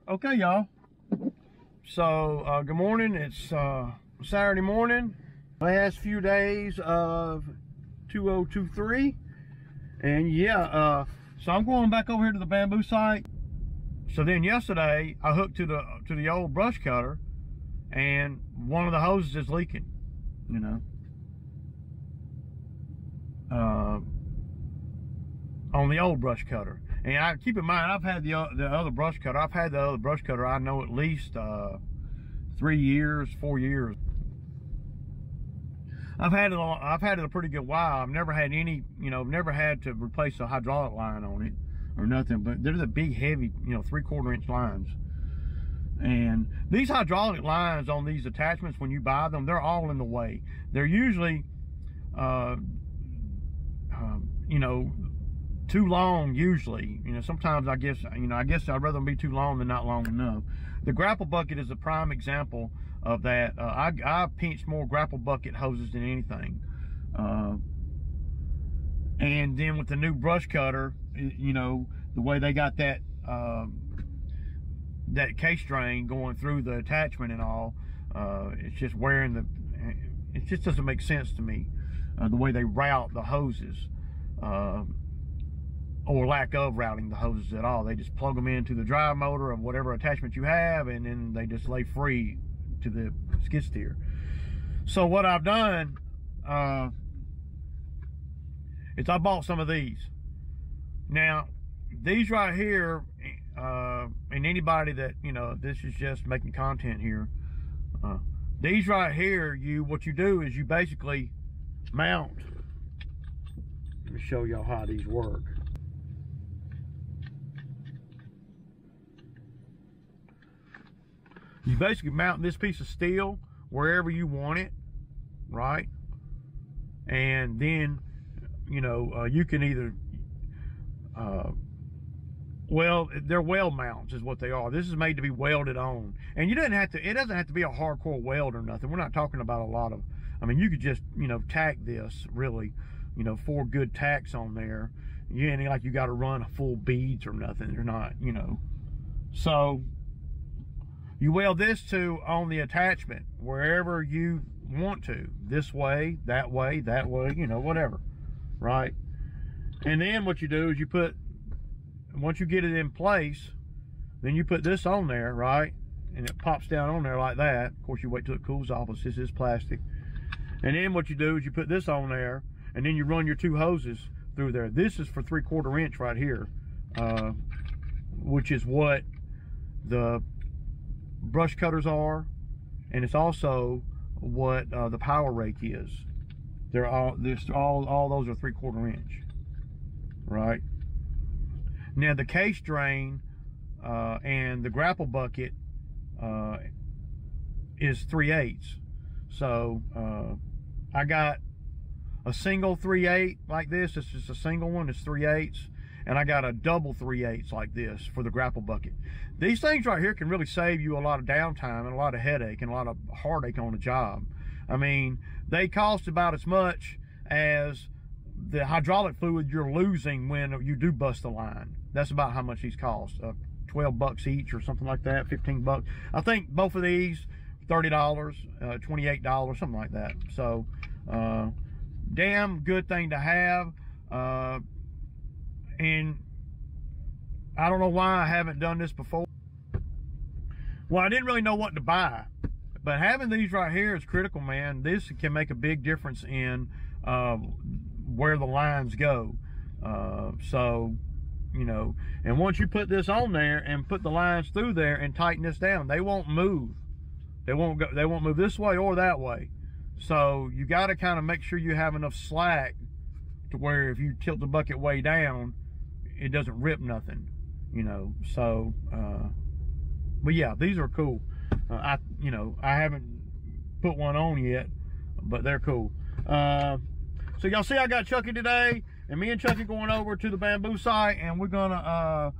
Okay, y'all. So, good morning. It's Saturday morning. Last few days of 2023. And yeah, so I'm going back over here to the bamboo site. So then yesterday, I hooked to the old brush cutter, and one of the hoses is leaking, you know. On the old brush cutter. And I keep in mind, I've had the other brush cutter. I've had the other brush cutter, I know, at least 3 years, 4 years. I've had it a pretty good while. I've never had any, you know, never had to replace a hydraulic line on it or nothing. But they're the big, heavy, you know, 3/4 inch lines. And these hydraulic lines on these attachments, when you buy them, they're all in the way. They're usually, you know, too long usually. You know, sometimes I guess I'd rather them be too long than not long enough. The grapple bucket is a prime example of that. I pinched more grapple bucket hoses than anything. And then with the new brush cutter, you know, the way they got that that case drain going through the attachment and all, it's just it just doesn't make sense to me, the way they route the hoses. Or lack of routing the hoses at all. They just plug them into the drive motor of whatever attachment you have, and then they just lay free to the skid steer. So what I've done is I bought some of these. Now, these right here, and anybody that, you know, this is just making content here, these right here, what you do is you basically mount. Let me show y'all how these work. You basically mount this piece of steel wherever you want it, right? And then, you know, you can either, well, they're weld mounts is what they are. This is made to be welded on. And it doesn't have to be a hardcore weld or nothing. We're not talking about a lot of, I mean, you could just, you know, tack this, really, you know, 4 good tacks on there. You ain't like you got to run full beads or nothing. They're not, you know. So you weld this on the attachment wherever you want to. This way, that way, you know, whatever, right? And then what you do is once you get it in place, then you put this on there, right? And it pops down on there like that. Of course, you wait till it cools off. This is plastic. And then what you do is you put this on there, and then you run your 2 hoses through there. This is for 3/4 inch right here, which is what the brush cutters are, and it's also what the power rake is. All those are 3/4 inch, right? Now the case drain and the grapple bucket is 3/8. So I got a single 3/8 like this. It's just a single one. It's 3/8. And I got a double 3/8 like this for the grapple bucket. These things right here can really save you a lot of downtime and a lot of headache and a lot of heartache on the job. I mean, they cost about as much as the hydraulic fluid you're losing when you do bust the line. That's about how much these cost. 12 bucks each or something like that, 15 bucks. I think both of these, $30, $28, something like that. So, damn good thing to have. And I don't know why I haven't done this before. Well, I didn't really know what to buy, but having these right here is critical, man. This can make a big difference in where the lines go. So, you know, and once you put this on there and put the lines through there and tighten this down, they won't move. They won't move this way or that way. So you got to kind of make sure you have enough slack to where if you tilt the bucket way down, it doesn't rip nothing, you know. So but yeah, these are cool. I haven't put one on yet, but they're cool. So y'all see I got Chucky today, and me and Chucky going over to the bamboo site, and we're gonna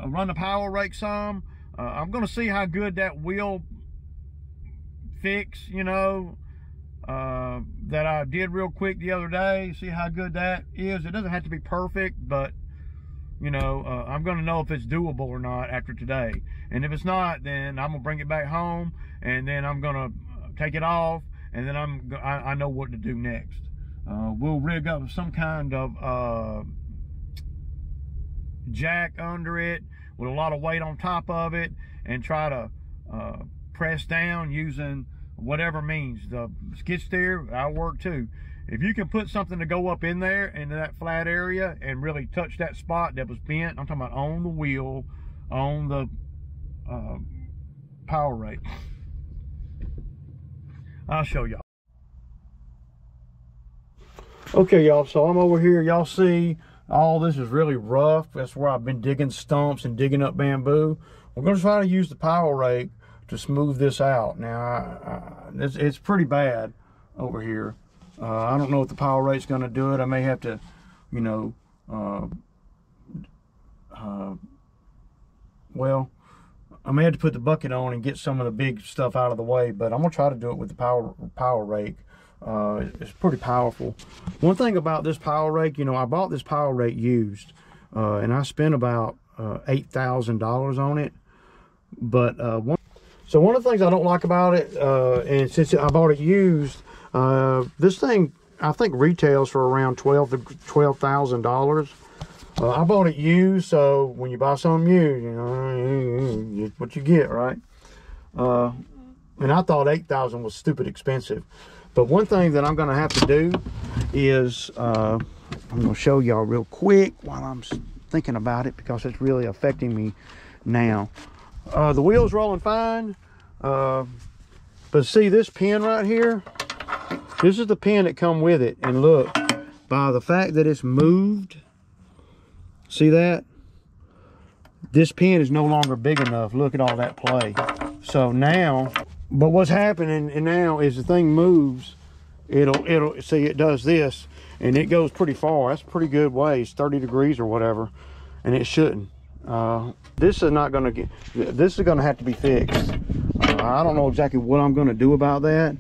run the power rake some. I'm gonna see how good that wheel fix, you know, that I did real quick the other day. See how good that is. It doesn't have to be perfect, but you know, I'm going to know if it's doable or not after today. And if it's not, then I'm going to bring it back home, and then I'm going to take it off, and then I know what to do next. We'll rig up some kind of jack under it with a lot of weight on top of it, and try to press down using whatever means. The skid steer, that'll work too. If you can put something to go up in there into that flat area and really touch that spot that was bent, I'm talking about on the wheel, on the power rake. I'll show y'all. Okay, y'all, so I'm over here. Y'all see all this is really rough. That's where I've been digging stumps and digging up bamboo. We're going to try to use the power rake to smooth this out. Now, it's pretty bad over here. I don't know if the power rake's going to do it. I may have to, you know, well, I may have to put the bucket on and get some of the big stuff out of the way, but I'm going to try to do it with the power rake. It's pretty powerful. One thing about this power rake, you know, I bought this power rake used, and I spent about $8,000 on it. But so one of the things I don't like about it, and since I bought it used, this thing I think retails for around $12,000. I bought it used, so when you buy something used, you know, it's what you get, right? And I thought $8,000 was stupid expensive. But one thing that I'm going to have to do is, I'm going to show y'all real quick while I'm thinking about it, because it's really affecting me now. The wheel's rolling fine, but see this pin right here? This is the pin that come with it, and look, by the fact that it's moved, see that? This pin is no longer big enough. Look at all that play. So now, but what's happening now is the thing moves, it'll see, it does this, and it goes pretty far. That's a pretty good ways, 30 degrees or whatever, and it shouldn't. This is not going to get, this is going to have to be fixed. I don't know exactly what I'm going to do about that,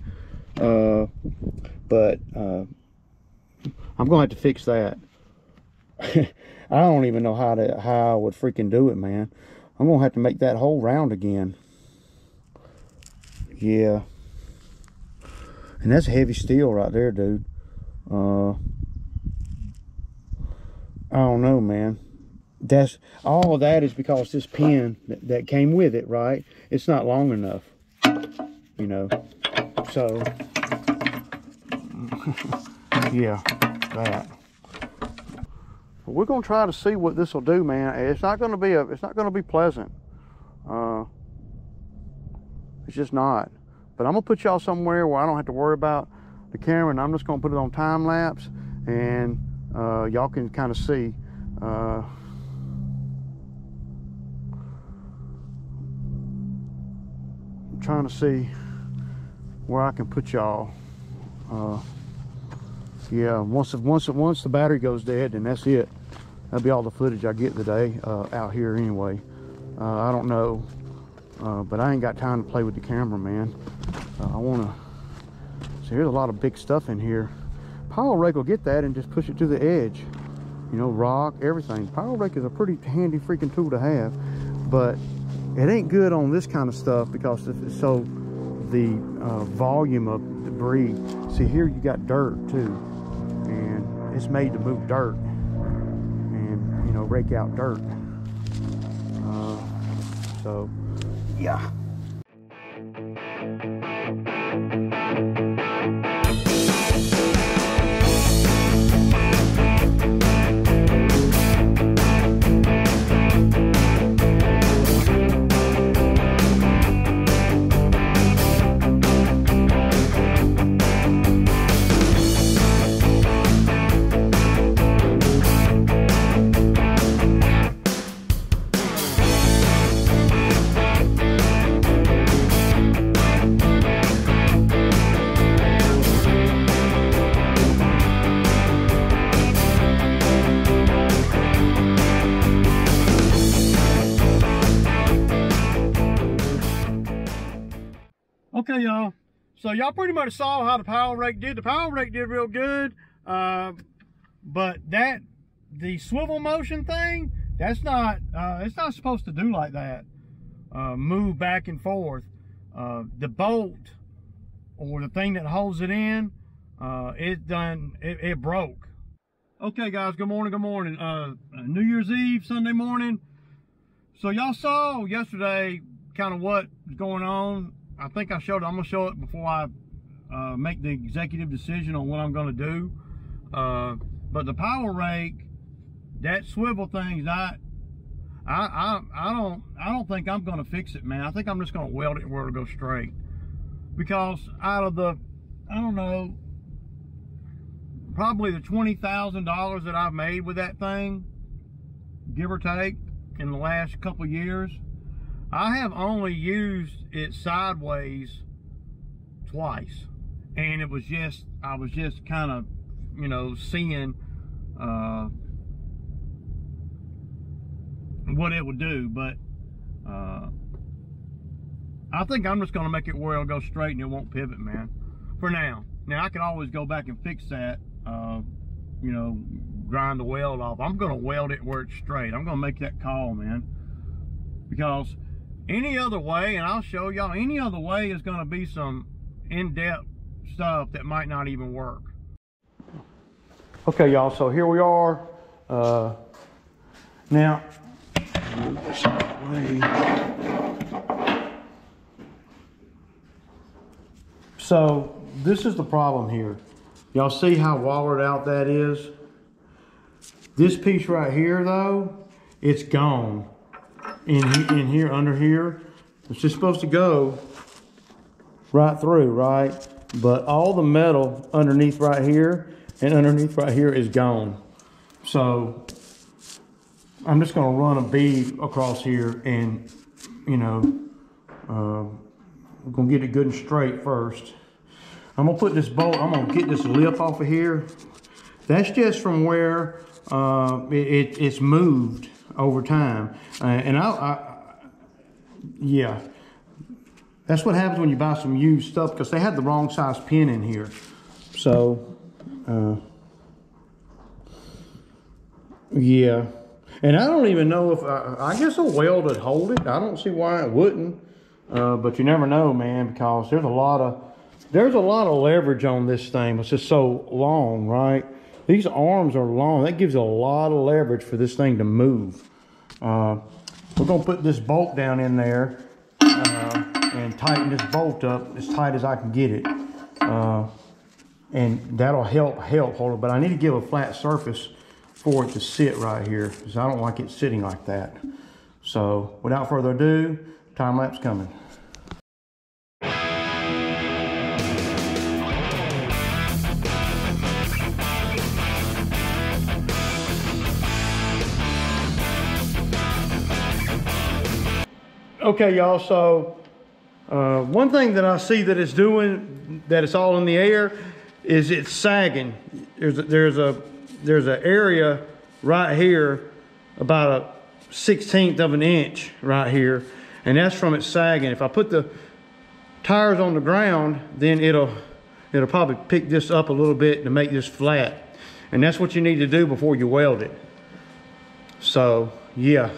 but I'm going to have to fix that. I don't even know how I would freaking do it, man. I'm going to have to make that hole round again. Yeah. And that's heavy steel right there, dude. I don't know, man. That's all of that is because this pin that came with it, right? It's not long enough, you know. So yeah, that. But we're gonna try to see what this will do, man. It's not gonna be pleasant. It's just not. But I'm gonna put y'all somewhere where I don't have to worry about the camera, and I'm just gonna put it on time lapse, and y'all can kind of see. I'm trying to see where I can put y'all. Yeah, once the battery goes dead, then that's it. That'll be all the footage I get today out here anyway. I don't know, but I ain't got time to play with the camera, man. I want to. So here's a lot of big stuff in here. Power rake will get that and just push it to the edge. You know, rock, everything. Power rake is a pretty handy freaking tool to have, but it ain't good on this kind of stuff because so the volume of debris. See here, you got dirt too, and it's made to move dirt and, you know, rake out dirt. So yeah. Okay, y'all. So y'all pretty much saw how the power rake did. The power rake did real good, but the swivel motion thing, That's not, it's not supposed to do like that. Move back and forth. The bolt or the thing that holds it in, it broke. Okay guys, good morning, good morning. New Year's Eve, Sunday morning. So y'all saw yesterday kind of what was going on. I think I showed it. I'm gonna show it before I make the executive decision on what I'm gonna do. But the power rake, that swivel thing's not, I don't think I'm gonna fix it, man. I think I'm just gonna weld it where it'll go straight. Because out of the, I don't know, probably the $20,000 that I've made with that thing, give or take, in the last couple of years, I have only used it sideways twice. And it was just, I was just kind of, you know, seeing what it would do. But I think I'm just going to make it where it'll go straight and it won't pivot, man, for now. Now I can always go back and fix that, you know, grind the weld off. I'm going to weld it where it's straight. I'm going to make that call, man, because any other way, and I'll show y'all, any other way is going to be some in-depth stuff that might not even work. Okay, y'all, so here we are. Now, so this is the problem here. Y'all see how wallered out that is? This piece right here, though, it's gone. In here, under here, it's just supposed to go right through, right? But all the metal underneath right here and underneath right here is gone. So I'm just gonna run a bead across here and, you know, we're gonna get it good and straight first. I'm gonna put this bolt, I'm gonna get this lip off of here. That's just from where it's moved over time. And yeah, that's what happens when you buy some used stuff, because they had the wrong size pin in here. So, yeah. And I don't even know if, I guess a weld would hold it. I don't see why it wouldn't. But you never know, man, because there's a lot of leverage on this thing. It's just so long, right? These arms are long. That gives a lot of leverage for this thing to move. We're gonna put this bolt down in there and tighten this bolt up as tight as I can get it. And that'll help hold it, but I need to give a flat surface for it to sit right here, because I don't like it sitting like that. So without further ado, time lapse coming. Okay, y'all, so one thing that I see that it's doing, that it's all in the air, is it's sagging. There's an area right here, about a 1/16 of an inch right here, and that's from it sagging. If I put the tires on the ground, then it'll probably pick this up a little bit to make this flat. And that's what you need to do before you weld it. So, yeah.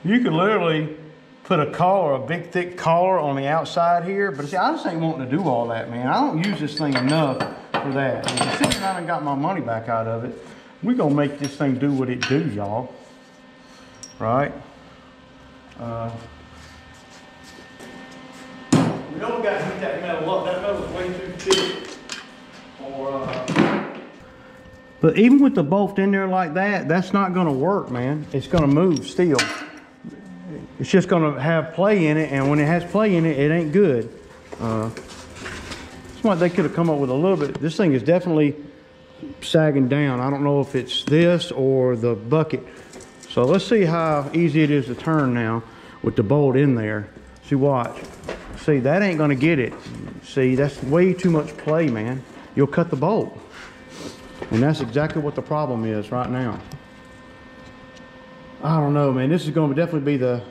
You could literally put a collar, a big thick collar on the outside here, but see, I just ain't wanting to do all that, man. I don't use this thing enough for that. And considering I done got my money back out of it, we're gonna make this thing do what it do, y'all. Right? We don't got to heat that metal up. That metal's way too thick. But even with the bolt in there like that, that's not gonna work, man. It's gonna move still. It's just gonna have play in it, and when it has play in it, it ain't good. It's like they could have come up with a little bit. This thing is definitely sagging down. I don't know if it's this or the bucket. So let's see how easy it is to turn now with the bolt in there. See, watch. See, that ain't gonna get it. See, that's way too much play, man. You'll cut the bolt. And that's exactly what the problem is right now. I don't know, man. This is going to definitely be the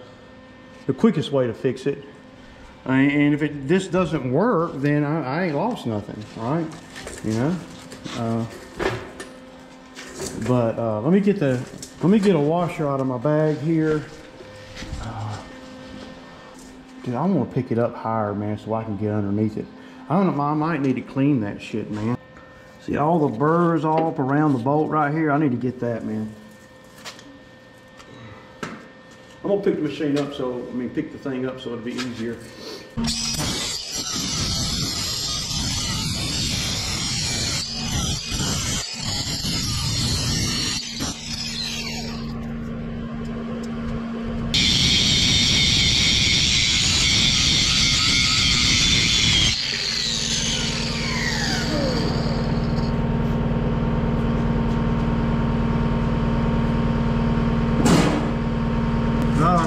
quickest way to fix it. And if this doesn't work, then I ain't lost nothing, right? You know. Let me get a washer out of my bag here. Dude, I want to pick it up higher, man, so I can get underneath it. I don't know. I might need to clean that shit, man. See all the burrs all up around the bolt right here? I need to get that, man. I'm gonna pick the machine up pick the thing up so it'll be easier.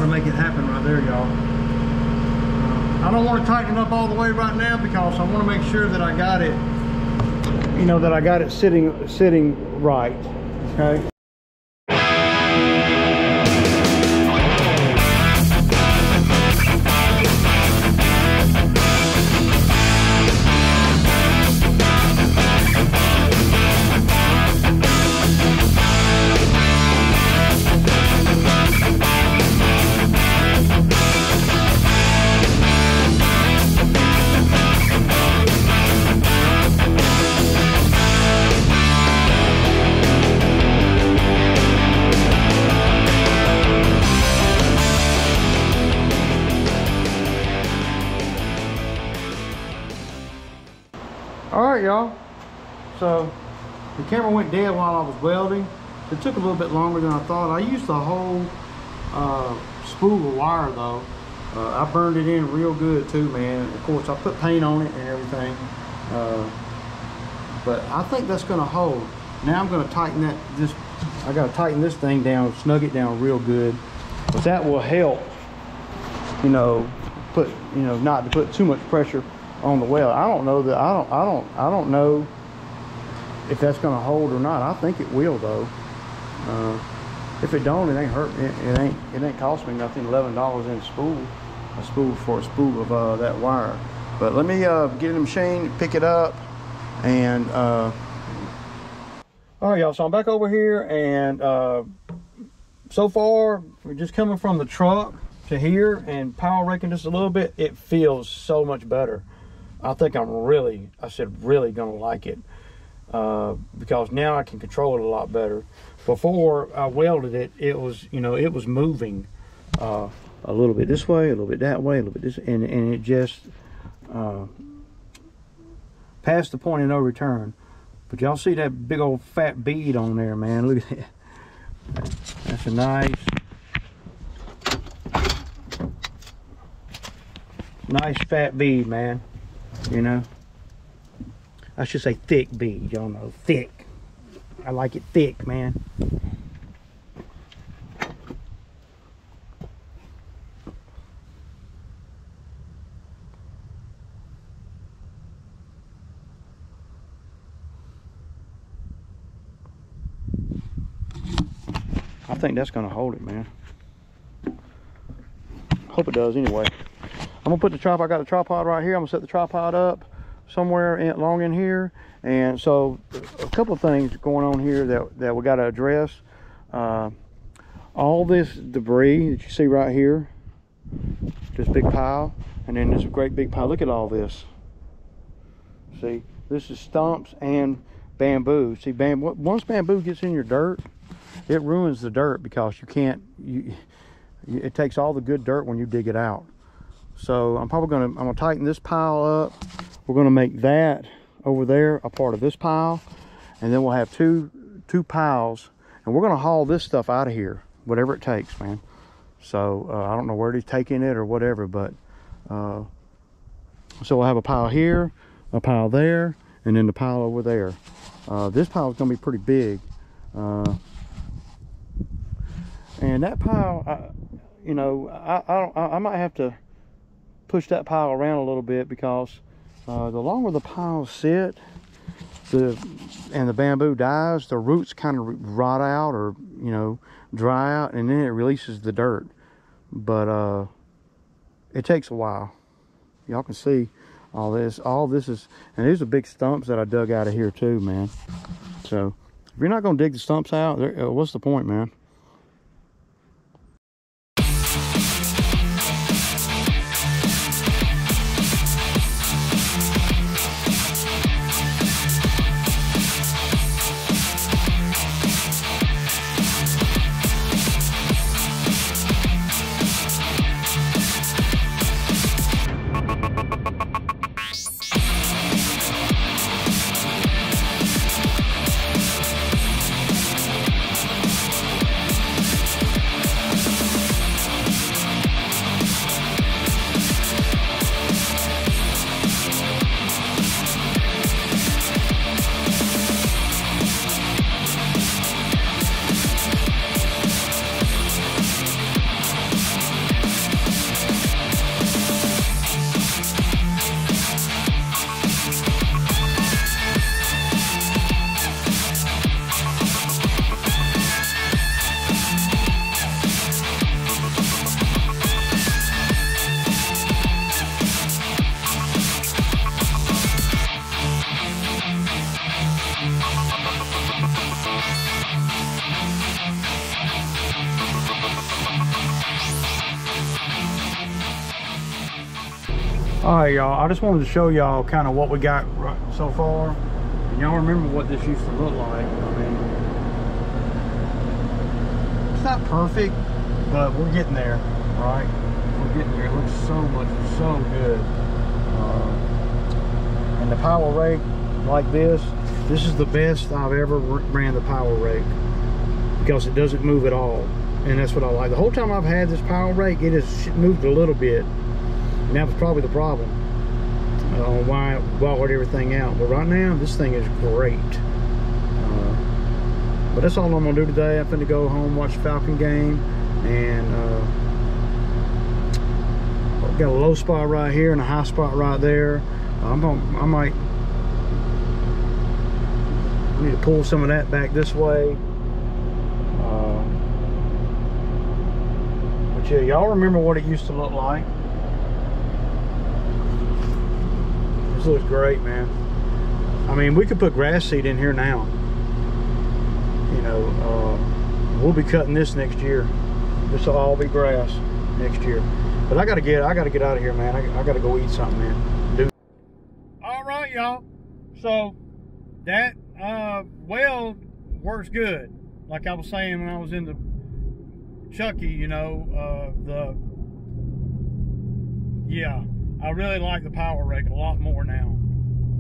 Make it happen right there, y'all. I don't want to tighten it up all the way right now because I want to make sure that I got it, you know, that I got it sitting right. Okay. Alright, y'all, so the camera went dead while I was welding. It took a little bit longer than I thought. I used the whole spool of wire though. I burned it in real good too, man. Of course I put paint on it and everything, but I think that's going to hold. Now I'm going to tighten I got to tighten this thing down, snug it down real good, but that will help, you know, not to put too much pressure on the weld. I don't know that I don't know if that's going to hold or not. I think it will though. If it don't, it ain't hurt. It ain't cost me nothing. $11 in a spool for a spool of that wire. But let me get in the machine, pick it up, and all right, y'all. So I'm back over here, and so far we're just coming from the truck to here and power raking just a little bit. It feels so much better. I think I'm really gonna like it, because now I can control it a lot better. Before I welded it, it was, you know, it was moving a little bit this way, a little bit that way, a little bit this, and it just past the point of no return. But y'all see that big old fat bead on there, man? Look at that. That's a nice fat bead, man. You know, I should say thick bead. Y'all know, thick. I like it thick, man. I think that's gonna hold it, man. Hope it does anyway. I'm gonna put the tripod. I got the tripod right here. I'm gonna set the tripod up somewhere along in here. And so a couple of things going on here that we got to address. All this debris that you see right here, this big pile, and then this great big pile. Look at all this. See, this is stumps and bamboo. See, once bamboo gets in your dirt, it ruins the dirt, because it takes all the good dirt when you dig it out. So I'm gonna tighten this pile up. We're gonna make that over there a part of this pile, and then we'll have two piles, and we're gonna haul this stuff out of here, whatever it takes, man. So I don't know where he's taking it or whatever, but so we'll have a pile here, a pile there, and then the pile over there. This pile is gonna be pretty big, and that pile, you know, I might have to push that pile around a little bit, because the longer the piles sit, and the bamboo dies, the roots kind of rot out, or you know, dry out, and then it releases the dirt. But it takes a while. Y'all can see all this is, and these are big stumps that I dug out of here too, man. So if you're not gonna dig the stumps out, what's the point, man? All right, y'all, I just wanted to show y'all kind of what we got so far. And y'all remember what this used to look like. I mean, it's not perfect, but we're getting there, right? We're getting there. It looks so good. And the power rake like this is the best I've ever ran the power rake, because it doesn't move at all. And that's what I like. The whole time I've had this power rake, it has moved a little bit. And that was probably the problem on why I bought everything out. But right now, this thing is great. But that's all I'm gonna do today. I'm finna go home, watch the Falcon game, and got a low spot right here and a high spot right there. I might need to pull some of that back this way. But yeah, y'all remember what it used to look like. This looks great, man. I mean, we could put grass seed in here now. You know, we'll be cutting this next year. This will all be grass next year. But I gotta get out of here, man. I gotta go eat something, man. Dude. All right, y'all. So that weld works good. Like I was saying when I was in the Chucky, you know, yeah. I really like the power rake a lot more now.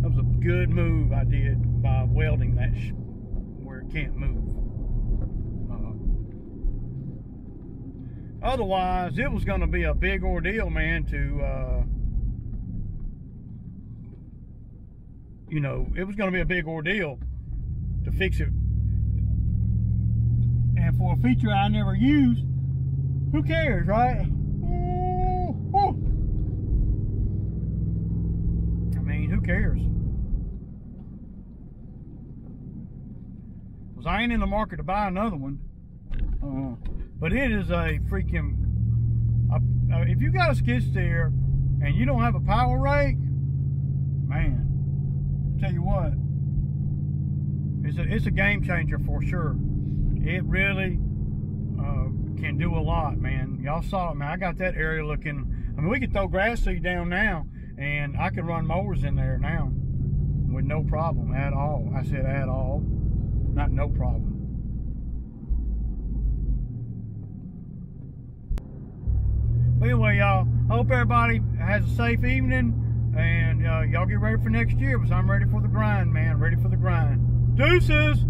That was a good move I did by welding that where it can't move. Otherwise, it was going to be a big ordeal, man, to, you know, it was going to be a big ordeal to fix it. And for a feature I never used, who cares, right? Who cares? Because I ain't in the market to buy another one. But it is a freaking... if you got a skid steer and you don't have a power rake, man, I'll tell you what, it's a game changer for sure. It really can do a lot, man. Y'all saw it, man. I got that area looking... I mean, we could throw grass seed down now, and I can run mowers in there now with no problem at all. I said at all, not no problem. But anyway, y'all, I hope everybody has a safe evening, and y'all get ready for next year, because I'm ready for the grind, man. Ready for the grind. Deuces!